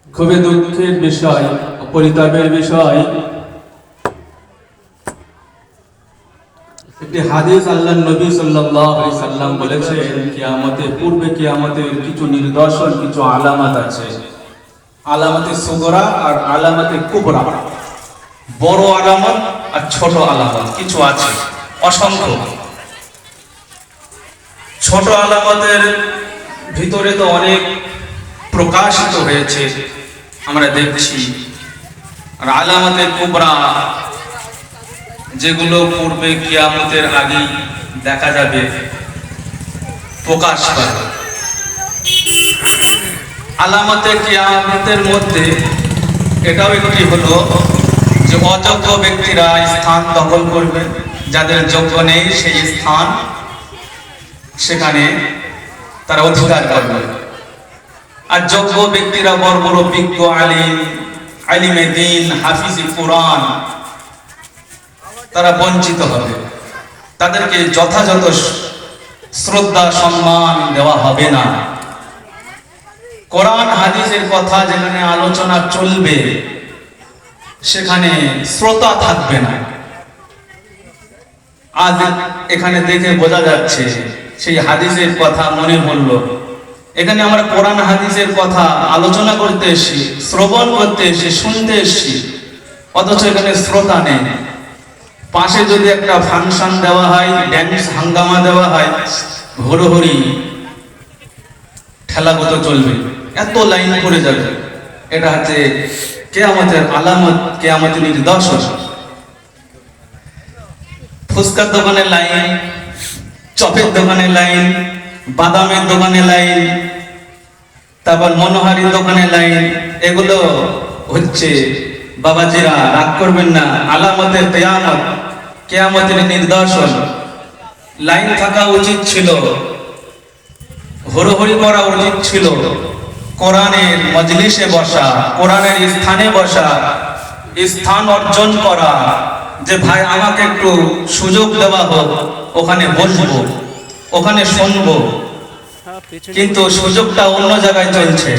খুবই দুঃখের বিষয়, পরিতাপের বিষয়। একটি হাদিস আল্লাহর নবী সাল্লাল্লাহু আলাইহি সাল্লাম বলেছেন, কিয়ামতের পূর্বে কিয়ামতের কিছু নিদর্শন, কিছু আলামত আছে। আলামতে সুগরা আর আলামতে কুবরা, বড় আলামত আর ছোট আলামত কিছু আছে, অসংখ্য। ছোট আলামতের ভিতরে তো অনেক প্রকাশিত হয়েছে, আমরা দেখছি। আর আলামতে কুবরা, যেগুলো পূর্বে কিয়ামতের আগে দেখা যাবে, প্রকাশ পাবে। আলামতে কিয়ামতের মধ্যে এটাও একটি হলো যে অযোগ্য ব্যক্তিরা স্থান দখল করবে, যাদের যোগ্য নেই সেই স্থান সেখানে তারা অধিকার করবে। আর যোগ্য ব্যক্তিরা বড় বড় বিজ্ঞ আলিম, আলিমে দ্বীন, হাফিজে কোরআন, তারা বঞ্চিত হবে। তাদেরকে যথাযথ শ্রদ্ধা সম্মান দেওয়া হবে না। কোরআন হাদিসের কথা যেখানে আলোচনা চলবে, সেখানে শ্রোতা থাকবে না। আজ এখানে দেখে বোঝা যাচ্ছে, সেই হাদিসের কথা মনে পড়ল। এখানে আমরা কোরআন হাদিসের কথা আলোচনা করতে এসেছি, শ্রবণ করতে এসেছি, শুনতে এসেছি, অথচ এখানে শ্রোতা নেই। পাশে যদি একটা ফাংশন দেওয়া হয়, ড্যান্স হাঙ্গামা দেওয়া হয়, হরি ঠেলাগত চলবে, এত লাইন পড়ে যাবে। এটা হচ্ছে কিয়ামতের আলামত, কিয়ামতের নিদর্শন। ফুচকার দোকানে লাইন, চপের দোকানে লাইন, বাদামের দোকানে লাইন, তারপর মনোহারীর দোকানে লাইন, এগুলো হচ্ছে বাবাজিরা, রাগ করবেন না, আলামতের কিয়ামত, কিয়ামতের নিদর্শন। লাইন থাকা উচিত ছিল, হরি করা উচিত ছিল, কোরআনের মজলিসে বসা, কোরআনের স্থানে বসা, স্থান অর্জন করা, যে ভাই আমাকে একটু সুযোগ দেওয়া হোক, ওখানে বসবো, ওখানে শুনবো। কিন্তু সুযোগটা অন্য জায়গায় চলছে।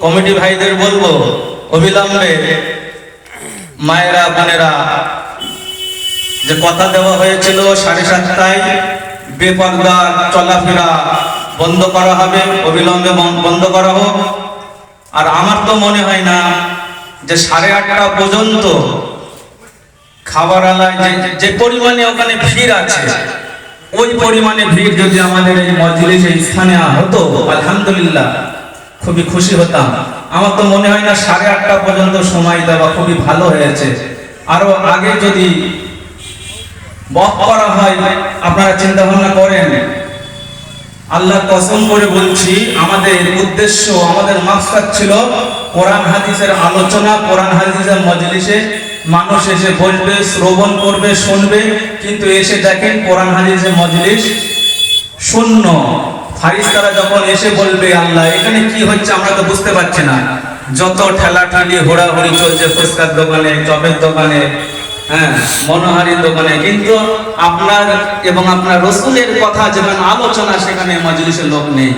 কমিটি ভাইদের বলবো, অবিলম্বে মায়েরা, বোনেরা, যে কথা দেওয়া হয়েছিল 7:30টায় বেপরদা চলাফেরা বন্ধ করা হবে, অবিলম্বে বন্ধ করা হোক। আর আমার তো মনে হয় না যে 8:30টা পর্যন্ত খাবার আলায় যে পরিমাণে ওখানে ভিড় আছে, ওই পরিমাণে ভিড় যদি আমাদের এই মজলিসে স্থানে হতো, আলহামদুলিল্লাহ খুবই খুশি হতাম। আমার তো মনে হয় না 8:30টা পর্যন্ত সময় দেওয়া খুবই ভালো হয়েছে। আরো আগে যদি বক করা হয়, আপনারা চিন্তা ভাবনা করেন। আল্লাহর কসম করে বলছি, আমাদের উদ্দেশ্য, আমাদের মাকসাদ ছিল কোরআন হাদিসের আলোচনা, কোরআন হাদিসের মজলিসে মানুষ এসে বসবে, শ্রবণ করবে, শুনবে। কিন্তু এসে দেখেন কোরআন হাদিসের মজলিস শূন্য। ফারিস্তারা যখন এসে বলবে, আল্লাহ এখানে কি হচ্ছে আমরা তো বুঝতে পারছি না, যত ঠেলাঠেলি হোড়াহুড়ি চলছে ফুচকার দোকানে, চপের দোকানে, মনোহারীর দোকানে, কিন্তু আপনার এবং আপনার রসুলের কথা যেখানে আলোচনা, সেখানে মজলিসের লোক নেই।